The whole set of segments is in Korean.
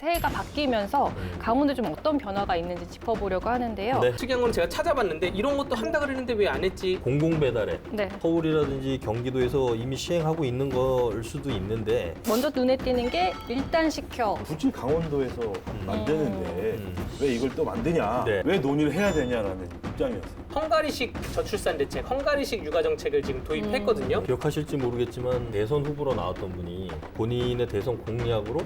새해가 바뀌면서 강원도 좀 어떤 변화가 있는지 짚어보려고 하는데요. 네. 특이한 건 제가 찾아봤는데 이런 것도 한다 그랬는데 왜 안 했지? 공공배달에 네. 서울이라든지 경기도에서 이미 시행하고 있는 걸 수도 있는데 먼저 눈에 띄는 게 일단 시켜. 굳이 강원도에서 만드는데 왜 이걸 또 만드냐, 네. 왜 논의를 해야 되냐라는 입장이었어요. 헝가리식 저출산 대책, 헝가리식 육아 정책을 지금 도입했거든요. 기억하실지 모르겠지만 대선 후보로 나왔던 분이 본인의 대선 공약으로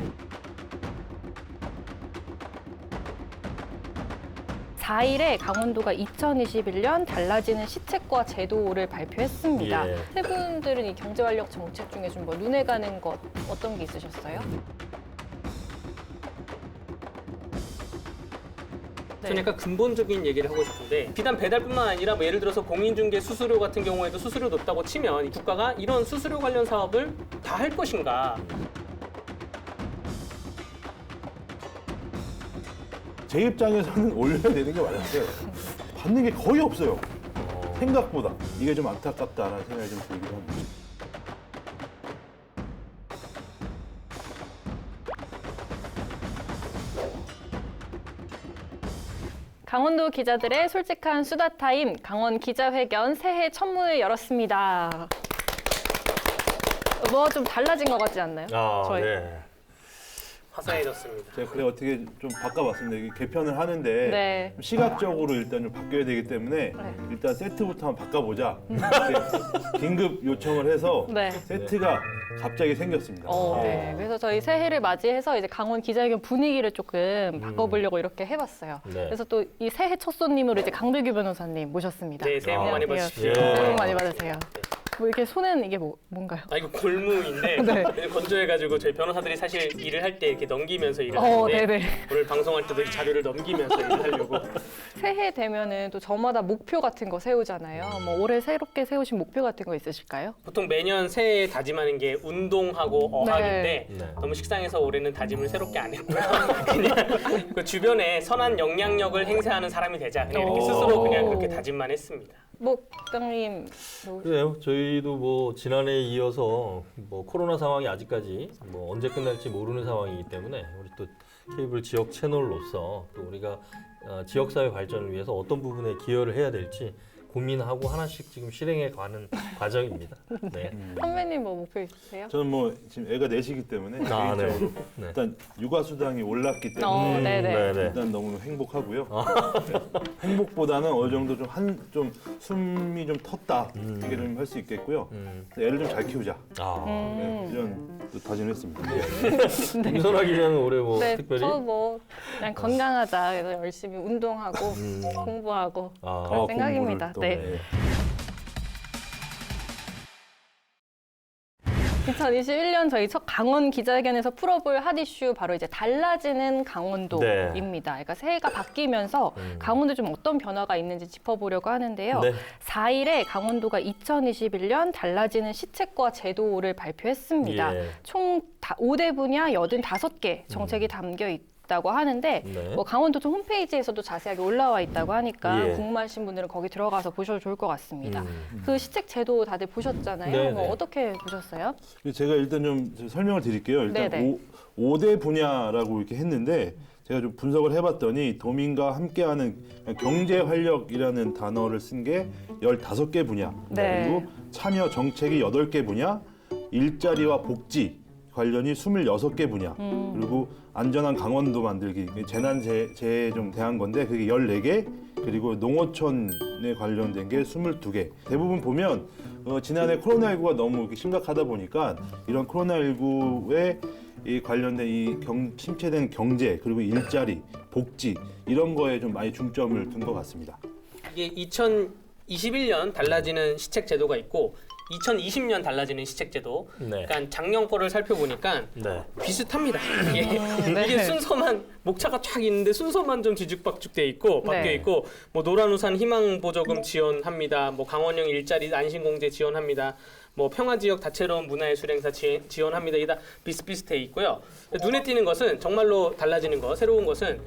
4일에 강원도가 2021년 달라지는 시책과 제도를 발표했습니다. 예. 세 분들은 이 경제활력 정책 중에 좀 뭐 눈에 가는 것 어떤 게 있으셨어요? 저는 약간 근본적인 얘기를 하고 싶은데 비단 배달뿐만 아니라 뭐 예를 들어서 공인중개 수수료 같은 경우에도 수수료 높다고 치면 국가가 이런 수수료 관련 사업을 다 할 것인가? 제 입장에서는 올려야 되는 게 맞았어요. 받는 게 거의 없어요. 생각보다. 이게 좀 안타깝다라는 생각이 좀 들기도 합니다. 강원도 기자들의 솔직한 수다 타임, 강원 기자회견 새해 첫 문을 열었습니다. 뭐 좀 달라진 것 같지 않나요? 저희. 네. 화사해졌습니다. 제가 그래 어떻게 좀 바꿔봤습니다. 이게 개편을 하는데 네. 시각적으로 일단 좀 바뀌어야 되기 때문에 일단 세트부터 한번 바꿔보자. 이렇게 긴급 요청을 해서 네. 세트가 갑자기 생겼습니다. 네. 그래서 저희 새해를 맞이해서 이제 강원 기자회견 분위기를 조금 바꿔보려고 이렇게 해봤어요. 네. 그래서 또 이 새해 첫 손님으로 이제 강들규 변호사님 모셨습니다. 네, 새해 복 많이 안녕하세요. 받으십시오. 새해 복 많이 받으세요. 뭐 이렇게 손은 이게 뭔가요? 아 이거 골무인데 네. 건조해가지고 저희 변호사들이 사실 일을 할 때 이렇게 넘기면서 일을 하는데 네네. 오늘 방송할 때도 이 자료를 넘기면서 일을 하려고. 새해 되면은 또 저마다 목표 같은 거 세우잖아요. 뭐 올해 새롭게 세우신 목표 같은 거 있으실까요? 보통 매년 새해에 다짐하는 게 운동하고 어학인데 네. 너무 식상해서 올해는 다짐을 새롭게 안 했고요. 그냥 그 주변에 선한 영향력을 행사하는 사람이 되자. 그냥 이렇게 스스로 그냥 그렇게 다짐만 했습니다. 뭐 부장님 뭐 그래요. 저희도 뭐 지난해에 이어서 뭐 코로나 상황이 아직까지 뭐 언제 끝날지 모르는 상황이기 때문에 우리 또 케이블 지역 채널로서 또 우리가 지역사회 발전을 위해서 어떤 부분에 기여를 해야 될지 고민하고 하나씩 지금 실행해 가는 과정입니다. 네. 선배님 뭐 목표 있으세요? 저는 뭐 지금 애가 넷이기 때문에 아, 네. 개인적으로 네. 일단 육아 수당이 올랐기 때문에 네네. 네. 일단 너무 행복하고요. 행복보다는 어느 정도 좀 숨이 좀 텄다 이렇게 좀 할 수 있겠고요. 애를 좀 잘 키우자 네, 이런 또 다짐했습니다. 김선아 기자는 올해 뭐 네, 특별히 저 뭐 그냥 건강하자. 그래서 열심히 운동하고 공부하고 그럴 생각입니다. 공부를 또, 네. 2021년 저희 첫 강원 기자회견에서 풀어볼 핫 이슈 바로 이제 달라지는 강원도입니다. 그러니까 새해가 바뀌면서 강원도 좀 어떤 변화가 있는지 짚어보려고 하는데요. 네. 4일에 강원도가 2021년 달라지는 시책과 제도를 발표했습니다. 예. 총 5대 분야 85개 정책이 담겨 있다고 하는데 네. 뭐 강원도청 홈페이지에서도 자세하게 올라와 있다고 하니까 예. 궁금하신 분들은 거기 들어가서 보셔도 좋을 것 같습니다. 그 시책 제도 다들 보셨잖아요. 네네. 뭐 어떻게 보셨어요? 제가 일단 좀 설명을 드릴게요. 일단 네네. 5대 분야라고 이렇게 했는데 제가 좀 분석을 해봤더니 도민과 함께하는 경제 활력이라는 단어를 쓴 게 15개 분야, 네. 그리고 참여 정책이 8개 분야, 일자리와 복지 관련이 26개 분야, 그리고 안전한 강원도 만들기, 재난재해에 좀 대한 건데 그게 14개, 그리고 농어촌에 관련된 게 22개. 대부분 보면 지난해 코로나19가 너무 이렇게 심각하다 보니까 이런 코로나19에 이 관련된 침체된 경제, 그리고 일자리, 복지 이런 거에 좀 많이 중점을 둔 것 같습니다. 이게 2021년 달라지는 시책 제도가 있고 2020년 달라지는 시책 제도. 네. 그러니까 작년 거를 살펴보니까 네. 비슷합니다. 이게, 네. 이게 순서만 목차가 쫙 있는데 순서만 좀 뒤죽박죽 돼 있고 바뀌어 네. 있고 뭐 노란우산 희망보조금 지원합니다. 뭐 강원형 일자리 안심공제 지원합니다. 뭐 평화지역 다채로운 문화예술 수행사 지원합니다. 이게 다 비슷비슷해 있고요. 눈에 띄는 것은 정말로 달라지는 거, 새로운 것은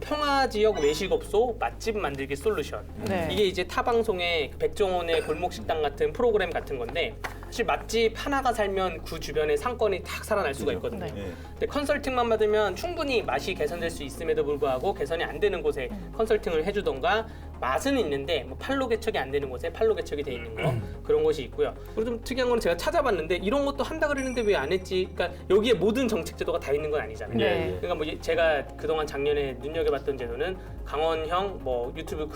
평화 지역 외식업소 맛집 만들기 솔루션. 네. 이게 이제 타 방송의 그 백종원의 골목식당 같은 프로그램 같은 건데 사실 맛집 하나가 살면 그 주변에 상권이 탁 살아날 수가 있거든요. 네. 예. 근데 컨설팅만 받으면 충분히 맛이 개선될 수 있음에도 불구하고 개선이 안 되는 곳에 컨설팅을 해주던가 맛은 있는데 뭐 팔로 개척이 안 되는 곳에 팔로 개척이 돼 있는 거 그런 것이 있고요. 그리고 좀 특이한 건 제가 찾아봤는데 이런 것도 한다 그랬는데 왜 안 했지? 그러니까 여기에 모든 정책 제도가 다 있는 건 아니잖아요. 네. 그러니까 뭐 제가 그동안 작년에 눈여겨봤던 제도는 강원형 뭐 유튜브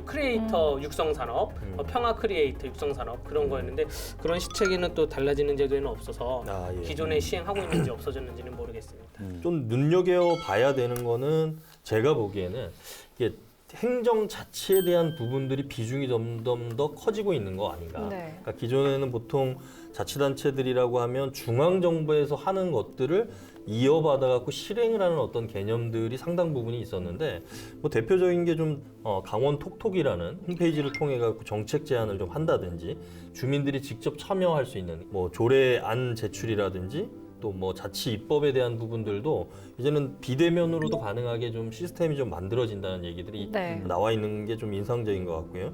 크리에이터 육성 산업, 평화 크리에이터 육성 산업 그런 거였는데 그런 시책에는 또 달라지는 제도에는 없어서 예. 기존에 시행하고 있는지 없어졌는지는 모르겠습니다. 좀 눈여겨봐야 되는 거는 제가 보기에는 이게 행정 자치에 대한 부분들이 비중이 점점 더 커지고 있는 거 아닌가. 네. 그러니까 기존에는 보통 자치단체들이라고 하면 중앙정부에서 하는 것들을 이어받아 갖고 실행을 하는 어떤 개념들이 상당 부분이 있었는데 뭐 대표적인 게 좀 강원 톡톡이라는 홈페이지를 통해 갖고 정책 제안을 좀 한다든지 주민들이 직접 참여할 수 있는 뭐 조례안 제출이라든지 또 뭐 자치 입법에 대한 부분들도 이제는 비대면으로도 가능하게 좀 시스템이 좀 만들어진다는 얘기들이 네. 나와 있는 게 좀 인상적인 것 같고요.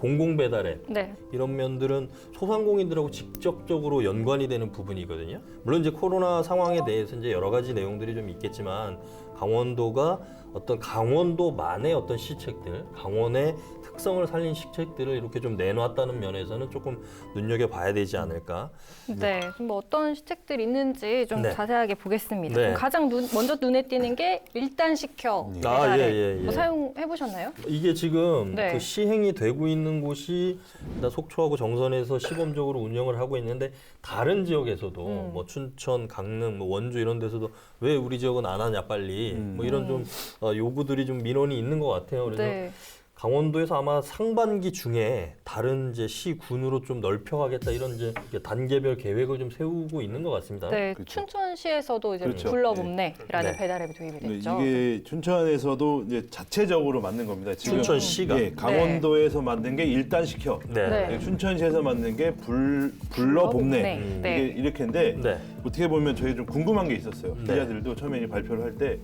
공공배달앱 네. 이런 면들은 소상공인들하고 직접적으로 연관이 되는 부분이거든요. 물론 이제 코로나 상황에 대해서 이제 여러 가지 내용들이 좀 있겠지만 강원도가 어떤 강원도만의 어떤 시책들, 강원의 특성을 살린 시책들을 이렇게 좀 내놨다는 면에서는 조금 눈여겨봐야 되지 않을까. 네, 좀 뭐 어떤 시책들이 있는지 좀 네. 자세하게 보겠습니다. 네. 그럼 가장 먼저 눈에 띄는 게 일단 시켜 예. 배달앱. 예. 뭐 사용해 보셨나요? 이게 지금 네. 그 시행이 되고 있는 곳이 일단 속초하고 정선에서 시범적으로 운영을 하고 있는데 다른 지역에서도 뭐 춘천, 강릉, 뭐 원주 이런 데서도 왜 우리 지역은 안 하냐 빨리 뭐 이런 좀 요구들이 좀 민원이 있는 것 같아요. 그래서 네. 강원도에서 아마 상반기 중에 다른 이제 시군으로 좀 넓혀가겠다 이런 이제 단계별 계획을 좀 세우고 있는 것 같습니다. 네, 그렇죠. 춘천시에서도 이제 그렇죠. 불러봄네라는 네. 배달앱이 도입이 네, 됐죠. 이게 춘천에서도 이제 자체적으로 만든 겁니다. 지금 춘천시가. 예, 강원도에서 만든 게 일단 시켜. 네. 예, 춘천시에서 만든 게 불러봄네. 네. 이게 이렇게인데 네. 어떻게 보면 저희 좀 궁금한 게 있었어요. 네. 기자들도 처음에 이 발표를 할 때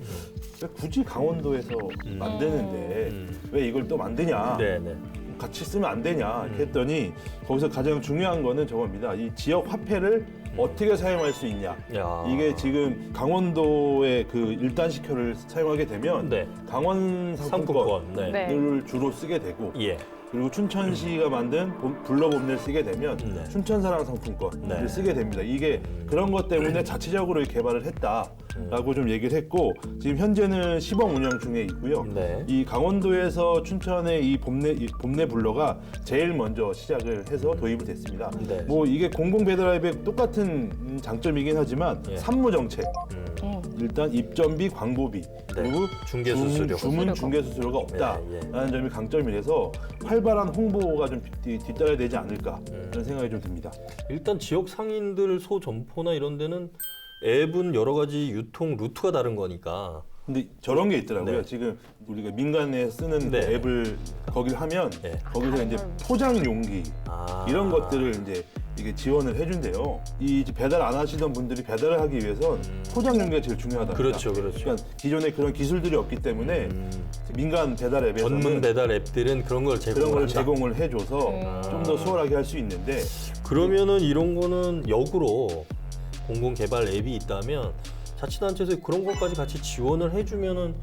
왜 굳이 강원도에서 만드는데 왜 이걸 또 만드냐? 네, 네. 같이 쓰면 안 되냐 이렇게 했더니 거기서 가장 중요한 거는 저겁니다. 이 지역 화폐를 어떻게 사용할 수 있냐. 야. 이게 지금 강원도의 그 일단 시켜를 사용하게 되면 네. 강원 상품권을 네. 네. 주로 쓰게 되고 예. 그리고 춘천시가 만든 불러봄네를 쓰게 되면 네. 춘천사랑 상품권을 네. 쓰게 됩니다. 이게 그런 것 때문에 자체적으로 개발을 했다라고 좀 얘기를 했고 지금 현재는 시범 운영 중에 있고요. 네. 이 강원도에서 춘천의 이 봄내 불러가 제일 먼저 시작을 해서 도입이 됐습니다. 네. 뭐 이게 공공배달앱의 똑같은 장점이긴 하지만 예. 산무 정책 음. 일단 입점비, 광고비 그리고 중개수수료. 주문 중개수수료가 없다라는 점이 강점이라서 활발한 홍보가 좀 뒤따라야 되지 않을까 그런 생각이 좀 듭니다. 일단 지역 상인들 소점포나 이런 데는 앱은 여러 가지 유통 루트가 다른 거니까. 근데 저런 게 있더라고요. 네. 지금 우리가 민간에 쓰는 네. 그 앱을 거기를 하면 네. 거기서 이제 포장 용기 아. 이런 것들을 이제 이게 지원을 해준대요. 이 배달 안 하시던 분들이 배달을 하기 위해선 포장 용기가 제일 중요하다. 그렇죠, 그렇죠. 그러니까 기존에 그런 기술들이 없기 때문에 민간 배달 앱에서는 전문 배달 앱들은 그런 걸 그런 제공을 걸 한다. 제공을 해줘서 좀 더 수월하게 할 수 있는데 그러면은 이런 거는 역으로 공공 개발 앱이 있다면 자치단체에서 그런 것까지 같이 지원을 해주면은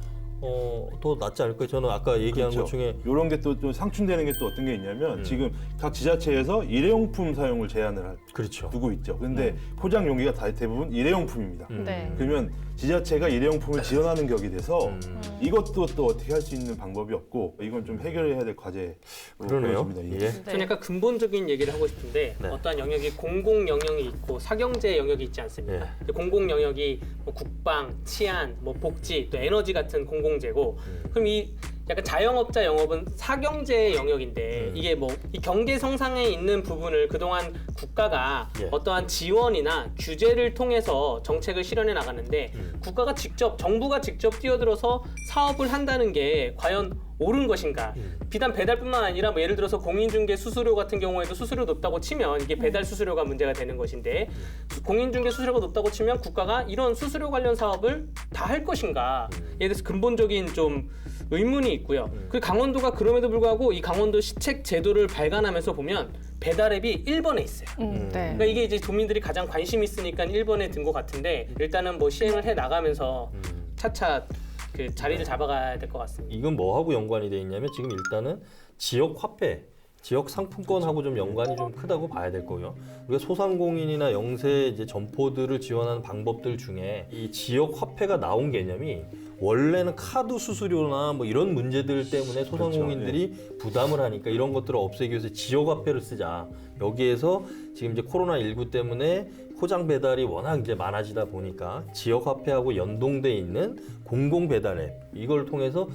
더 낫지 않을까요? 저는 아까 얘기한 것 중에 이런 게 또 상충되는 게 또 어떤 게 있냐면 지금 각 지자체에서 일회용품 사용을 제한을 그렇죠. 두고 있죠. 근데 포장 용기가 다 대부분 일회용품입니다. 네. 그러면 지자체가 일회용품을 지원하는 격이 돼서 이것도 또 어떻게 할 수 있는 방법이 없고 이건 좀 해결해야 될 과제로 그러네요. 보여집니다. 이게. 예. 저는 약간 근본적인 얘기를 하고 싶은데 네. 어떠한 영역이 공공 영역이 있고 사경제 영역이 있지 않습니까? 네. 근데 공공 영역이 뭐 국방, 치안, 뭐 복지, 또 에너지 같은 공공재고 그럼 이 약간 자영업자 영업은 사경제 영역인데 이게 뭐 이 경제 성장에 있는 부분을 그동안 국가가 예. 어떠한 지원이나 규제를 통해서 정책을 실현해 나가는데 국가가 직접 정부가 직접 뛰어들어서 사업을 한다는 게 과연 옳은 것인가? 비단 배달뿐만 아니라 뭐 예를 들어서 공인중개 수수료 같은 경우에도 수수료 높다고 치면 이게 배달 수수료가 문제가 되는 것인데 공인중개 수수료가 높다고 치면 국가가 이런 수수료 관련 사업을 다 할 것인가? 대해서 근본적인 좀 의문이 있고요. 그리고 강원도가 그럼에도 불구하고 이 강원도 시책 제도를 발간하면서 보면 배달앱이 1번에 있어요. 네. 그러니까 이게 이제 도민들이 가장 관심 있으니까 1번에 든 것 같은데 일단은 뭐 시행을 해 나가면서 차차 그 자리를 잡아가야 될 것 같습니다. 이건 뭐하고 연관이 돼 있냐면 지금 일단은 지역 화폐, 지역 상품권하고 좀 연관이 좀 크다고 봐야 될 거고요. 우리가 소상공인이나 영세 이제 점포들을 지원하는 방법들 중에 이 지역 화폐가 나온 개념이 원래는 카드 수수료나 뭐 이런 문제들 때문에 소상공인들이 부담을 하니까 이런 것들을 없애기 위해서 지역 화폐를 쓰자. 여기에서 지금 이제 코로나19 때문에 포장 배달이 워낙 이제 많아지다 보니까 지역 화폐하고 연동돼 있는 공공 배달 앱 이걸 통해서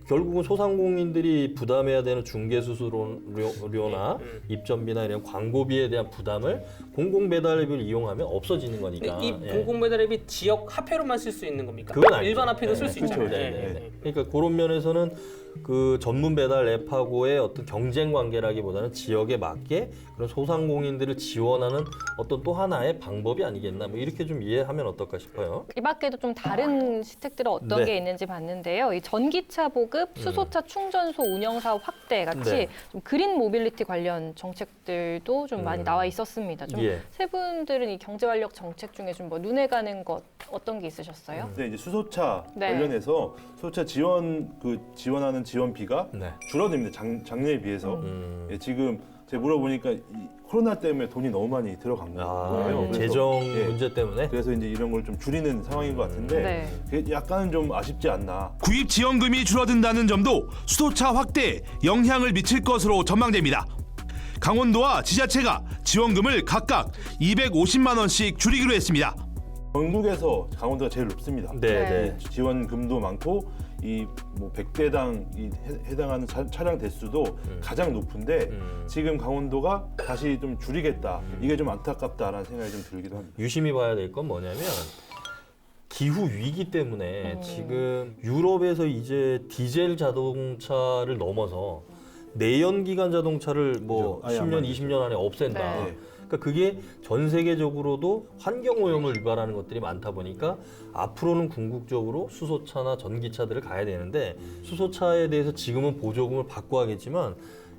결국은 소상공인들이 부담해야 되는 중개 수수료나 입점비나 이런 광고비에 대한 부담을 공공 배달 앱을 이용하면 없어지는 거니까. 이 공공 배달 앱이 지역 화폐로만 쓸 수 있는 겁니까? 그건 아니죠. 일반 화폐도 쓸 수 그렇죠, 있잖아요. 그렇죠. 네. 그러니까 그런 면에서는 그 전문 배달 앱하고의 어떤 경쟁 관계라기보다는 지역에 맞게 그런 소상공인들을 지원하는 어떤 또 하나의 방법이 아니겠나 뭐 이렇게 좀 이해하면 어떨까 싶어요. 이 밖에도 좀 다른 시책들은 어떤 네. 게 있는지 봤는데요. 이 전기차 보급, 수소차 충전소 운영 사업 확대 같이 네. 좀 그린 모빌리티 관련 정책들도 좀 많이 나와 있었습니다. 좀 예. 세 분들은 이 경제활력 정책 중에 좀 뭐 눈에 가는 것 어떤 게 있으셨어요? 근데 이제 수소차 네. 관련해서 수소차 지원하는 지원비가 네. 줄어듭니다. 작년에 비해서. 예, 지금 제가 물어보니까 이 코로나 때문에 돈이 너무 많이 들어간 거예요. 그래서, 재정 예, 문제 때문에. 그래서 이제 이런 걸 좀 줄이는 상황인 것 같은데 네. 그게 약간은 좀 아쉽지 않나. 구입 지원금이 줄어든다는 점도 수소차 확대에 영향을 미칠 것으로 전망됩니다. 강원도와 지자체가 지원금을 각각 250만 원씩 줄이기로 했습니다. 전국에서 강원도가 제일 높습니다. 네, 네. 네. 지원금도 많고 이 뭐 100대당 해당하는 차량 대수도 가장 높은데 지금 강원도가 다시 좀 줄이겠다. 이게 좀 안타깝다라는 생각이 좀 들기도 합니다. 유심히 봐야 될 건 뭐냐면 기후 위기 때문에 지금 유럽에서 이제 디젤 자동차를 넘어서 내연기관 자동차를 뭐 그죠. 아예 안 10년, 만들죠. 20년 안에 없앤다. 네. 그러니까 그게 전 세계적으로도 환경 오염을 유발하는 것들이 많다 보니까 앞으로는 궁극적으로 수소차나 전기차들을 가야 되는데 수소차에 대해서 지금은 보조금을 받고 하겠지만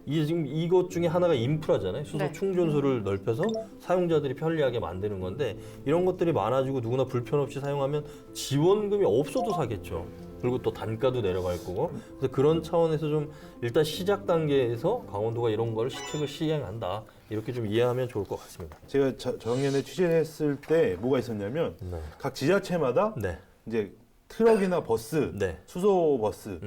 이게 지금 이것 중에 하나가 인프라잖아요. 수소 네. 충전소를 넓혀서 사용자들이 편리하게 만드는 건데 이런 것들이 많아지고 누구나 불편 없이 사용하면 지원금이 없어도 사겠죠. 그리고 또 단가도 내려갈 거고. 그래서 그런 차원에서 좀 일단 시작 단계에서 강원도가 이런 걸 시책을 시행한다. 이렇게 좀 이해하면 좋을 것 같습니다. 제가 작년에 취재했을 때 뭐가 있었냐면 네. 각 지자체마다 네. 이제 트럭이나 버스, 네. 수소 버스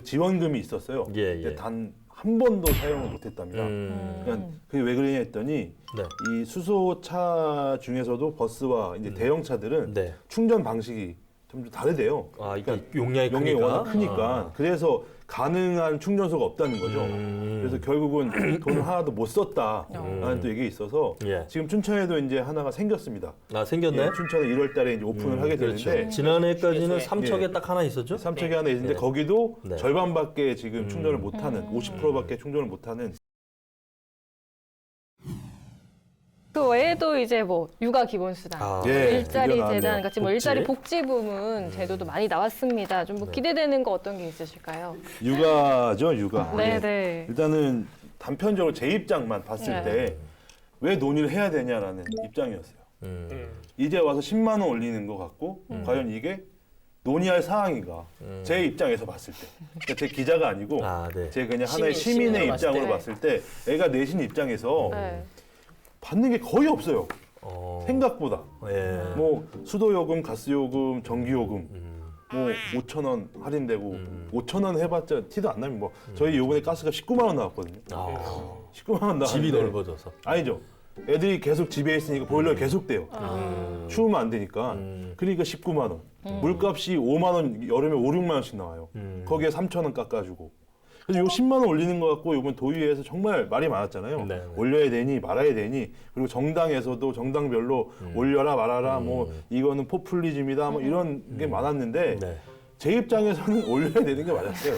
지원금이 있었어요. 예, 근데 예. 단 한 번도 사용을 못했답니다. 그러니까 그게 왜 그러냐 했더니 네. 이 수소차 중에서도 버스와 이제 대형차들은 네. 충전 방식이 좀 다르대요. 아, 이게 용량이 용량이 크니까. 워낙 크니까 그래서 가능한 충전소가 없다는 거죠. 그래서 결국은 돈을 하나도 못 썼다라는 또 얘기 있어서 예. 지금 춘천에도 이제 하나가 생겼습니다. 아, 생겼네. 예, 춘천에 1월달에 이제 오픈을 하게 그렇죠. 되는데 지난해까지는 휴게소에. 삼척에 예. 딱 하나 있었죠? 삼척에 하나 있는데 네. 거기도 네. 절반밖에 지금 충전을 못하는 50%밖에 충전을 못하는. 그 외에도 이제 뭐 육아 기본수당, 아, 예. 일자리 드디어 재단 나왔네요. 같이 뭐 복지. 일자리 복지 부문 제도도 많이 나왔습니다. 좀 뭐 기대되는 거 어떤 게 있으실까요? 육아죠, 육아. 네, 예. 네. 일단은 단편적으로 제 입장만 봤을 네. 때 왜 논의를 해야 되냐라는 입장이었어요. 이제 와서 10만 원 올리는 것 같고 과연 이게 논의할 사항인가? 제 입장에서 봤을 때, 그러니까 제 기자가 아니고 아, 네. 제 그냥 하나의 시민으로 시민의 봤을 입장으로 때. 봤을 때 애가 내신 입장에서 네. 받는 게 거의 없어요. 생각보다. 예. 뭐 수도요금, 가스요금, 전기요금 뭐 5천 원 할인되고 5천 원 해봤자 티도 안 나면 뭐 저희 요번에 가스값 19만 원 나왔거든요. 아, 19만 원 나왔는데 집이 넓어져서. 아니죠. 애들이 계속 집에 있으니까 보일러가 계속 돼요. 추우면 안 되니까. 그러니까 19만 원. 물값이 5만 원, 여름에 5, 6만 원씩 나와요. 거기에 3천 원 깎아주고. 그래서 요 10만 원 올리는 것 같고 이번 도의회에서 정말 말이 많았잖아요. 네. 올려야 되니 말아야 되니 그리고 정당에서도 정당별로 올려라 말아라 뭐 이거는 포퓰리즘이다 뭐 이런 게 많았는데 네. 제 입장에서는 올려야 되는 게 맞았어요.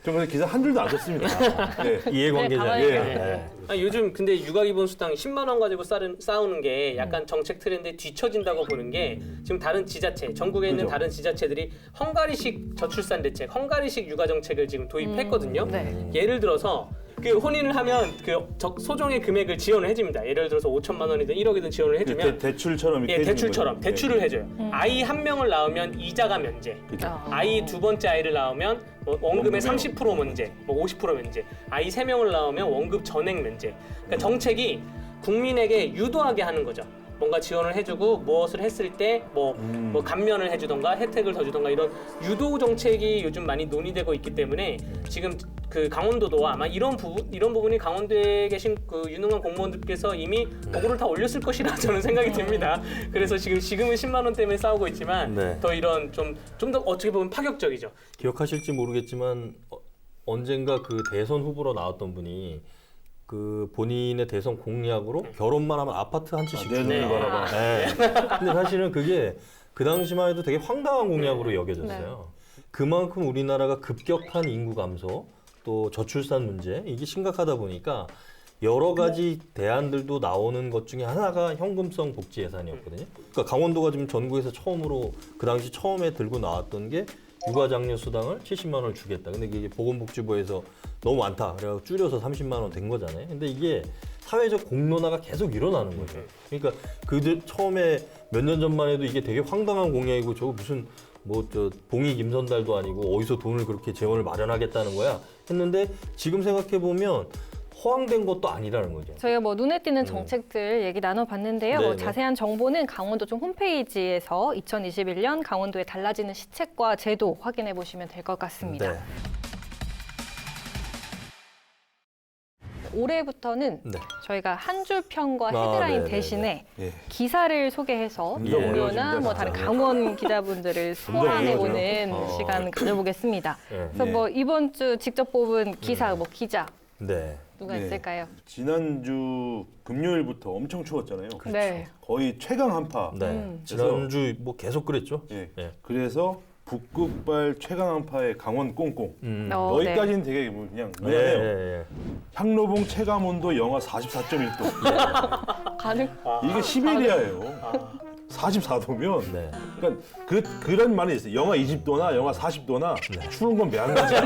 저 근데 기사 한 줄도 안 썼습니다. 네. 이해관계자. 가만히 예. 네. 요즘 근데 육아기본수당 10만 원 가지고 싸우는 게 약간 정책 트렌드에 뒤처진다고 보는 게 지금 다른 지자체, 전국에 있는 그죠. 다른 지자체들이 헝가리식 저출산 대책, 헝가리식 육아 정책을 지금 도입했거든요. 네. 예를 들어서 그 혼인을 하면 그 소정의 금액을 지원을 해줍니다. 예를 들어서 5천만 원이든 1억이든 지원을 해주면 대출처럼 이렇게 예, 해주는 대출처럼 거죠. 대출을 해줘요. 아이 한 명을 낳으면 이자가 면제. 그죠. 아이 두 번째 아이를 낳으면 뭐 원금의 원금의 30% 면제, 뭐 50% 면제. 아이 세 명을 낳으면 원금 전액 면제. 그러니까 정책이 국민에게 유도하게 하는 거죠. 뭔가 지원을 해주고 무엇을 했을 때 뭐 감면을 해주던가 혜택을 더 주던가 이런 유도 정책이 요즘 많이 논의되고 있기 때문에 지금 그 강원도도 아마 이런 부분이 강원도에 계신 그 유능한 공무원들께서 이미 보고를 다 올렸을 것이라 저는 생각이 듭니다. 그래서 지금은 10만 원 때문에 싸우고 있지만 네. 더 이런 좀 더 어떻게 보면 파격적이죠. 기억하실지 모르겠지만 언젠가 그 대선 후보로 나왔던 분이 그 본인의 대선 공약으로 결혼만 하면 아파트 한 채씩 내 주는 눈을 거. 바라봐. 네. 근데 사실은 그게 그 당시만 해도 되게 황당한 공약으로 여겨졌어요. 그만큼 우리나라가 급격한 인구 감소, 또 저출산 문제 이게 심각하다 보니까 여러 가지 대안들도 나오는 것 중에 하나가 현금성 복지 예산이었거든요. 그러니까 강원도가 지금 전국에서 처음으로 그 당시 처음에 들고 나왔던 게 육아장려 수당을 70만 원을 주겠다. 근데 이게 보건복지부에서 너무 많다. 그래서 줄여서 30만 원 된 거잖아요. 근데 이게 사회적 공론화가 계속 일어나는 거죠. 그러니까 그들 처음에 몇 년 전만 해도 이게 되게 황당한 공약이고 저거 무슨 뭐 저 봉이 김선달도 아니고 어디서 돈을 그렇게 재원을 마련하겠다는 거야 했는데 지금 생각해 보면 허황된 것도 아니라는 거죠. 저희가 뭐 눈에 띄는 정책들 얘기 나눠봤는데요. 뭐 네네. 자세한 정보는 강원도청 홈페이지에서 2021년 강원도에 달라지는 시책과 제도 확인해 보시면 될 것 같습니다. 네. 올해부터는 네. 저희가 한 줄 평과 아, 헤드라인 네네네. 대신에 예. 기사를 소개해서 점점 동료나 어려워집니다, 뭐 다른 진짜. 강원 기자분들을 소환해보는 어려워져요. 시간 가져보겠습니다. 네. 그래서 네. 뭐 이번 주 직접 뽑은 기사, 뭐 기자 네. 누가 네. 있을까요? 지난주 금요일부터 엄청 추웠잖아요. 네. 거의 최강 한파. 네. 지난주 뭐 계속 그랬죠. 예. 예. 그래서 북극발 최강 한파의 강원 꽁꽁. 여기까지는 되게 뭐 그냥 네. 무난해요. 예. 향로봉 체감 온도 영하 44.1도. 가능? 이게 시베리아예요. 44도면 네. 그러니까 그런 말이 있어요. 영하 20도나 영하 40도나 추운 건 매한가지야.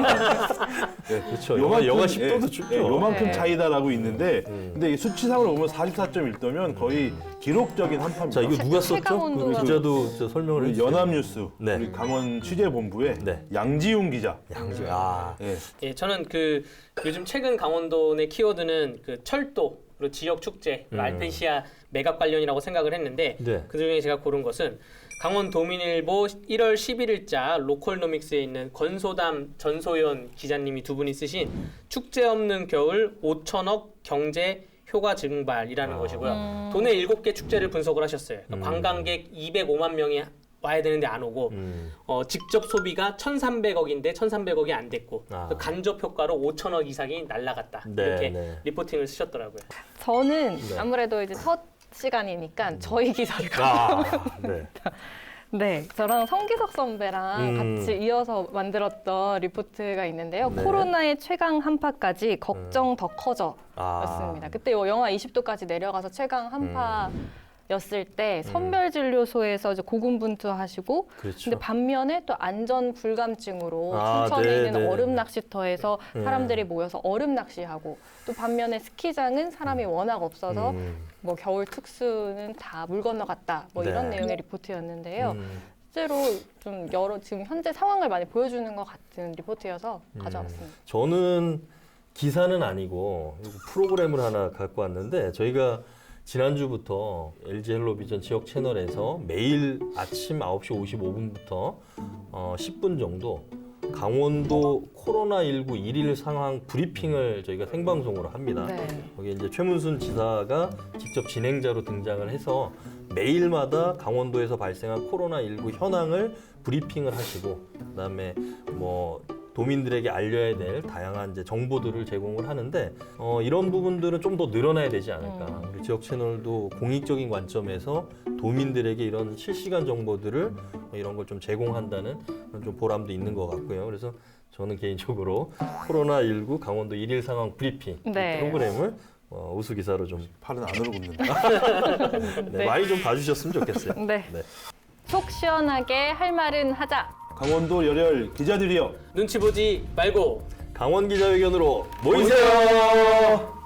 네. 그렇죠. 영하 10도도 춥죠. 요만큼 네. 차이다라고 있는데 근데 이 수치상으로 보면 44.1도면 거의 기록적인 한파입니다. 자, 이거 누가 썼죠? 체감 그 온도가- 기자도 저 설명을 우리 해주세요. 연합뉴스 네. 우리 강원 취재본부의 네. 양지용 기자. 양지. 아. 예. 예, 저는 그 요즘 최근 강원도 내 키워드는 그 철도 그리고 지역 축제, 알펜시아 매각 관련이라고 생각을 했는데 네. 그 중에 제가 고른 것은 강원 도민일보 1월 11일자 로컬노믹스에 있는 권소담 전소연 기자님이 두 분이 쓰신 축제 없는 겨울 5천억 경제 효과 증발이라는 것이고요. 도내 7개 축제를 분석을 하셨어요. 그러니까 관광객 205만 명이 와야 되는데 안 오고 직접 소비가 1,300억인데 1,300억이 안 됐고 그 간접 효과로 5천억 이상이 날라갔다. 네, 이렇게 네. 리포팅을 쓰셨더라고요. 저는 네. 아무래도 이제 첫 시간이니까 저희 기사를 아. 네. 네, 저랑 성기석 선배랑 같이 이어서 만들었던 리포트가 있는데요. 코로나의 최강 한파까지 걱정 더 커져였습니다. 그때 영하 20도까지 내려가서 최강 한파였을 때 선별진료소에서 이제 고군분투하시고, 그렇죠. 근데 반면에 또 안전 불감증으로 아, 춘천에 네, 있는 네, 얼음 네. 낚시터에서 사람들이 모여서 얼음 낚시하고, 또 반면에 스키장은 사람이 워낙 없어서 뭐 겨울 특수는 다 물 건너갔다 뭐 이런 네. 내용의 리포트였는데요. 실제로 좀 지금 현재 상황을 많이 보여주는 것 같은 리포트여서 가져왔습니다. 저는 기사는 아니고 프로그램을 하나 갖고 왔는데 저희가 지난주부터 LG 헬로비전 지역 채널에서 매일 아침 9시 55분부터 10분 정도 강원도 코로나19 일일 상황 브리핑을 저희가 생방송으로 합니다. 네. 거기에 이제 최문순 지사가 직접 진행자로 등장을 해서 매일마다 강원도에서 발생한 코로나19 현황을 브리핑을 하시고 그다음에 뭐 도민들에게 알려야 될 다양한 이제 정보들을 제공을 하는데 이런 부분들은 좀 더 늘어나야 되지 않을까. 우리 지역 채널도 공익적인 관점에서 도민들에게 이런 실시간 정보들을 이런 걸 좀 제공한다는 그런 좀 보람도 있는 것 같고요. 그래서 저는 개인적으로 코로나19 강원도 일일 상황 브리핑 네. 이 프로그램을 우수 기사로 좀 팔은 안으로 굽는다. 네, 많이 좀 봐주셨으면 좋겠어요. 네. 속 시원하게 할 말은 하자. 강원도 열혈 기자들이여. 눈치 보지 말고 강원 기자회견으로 모이세요.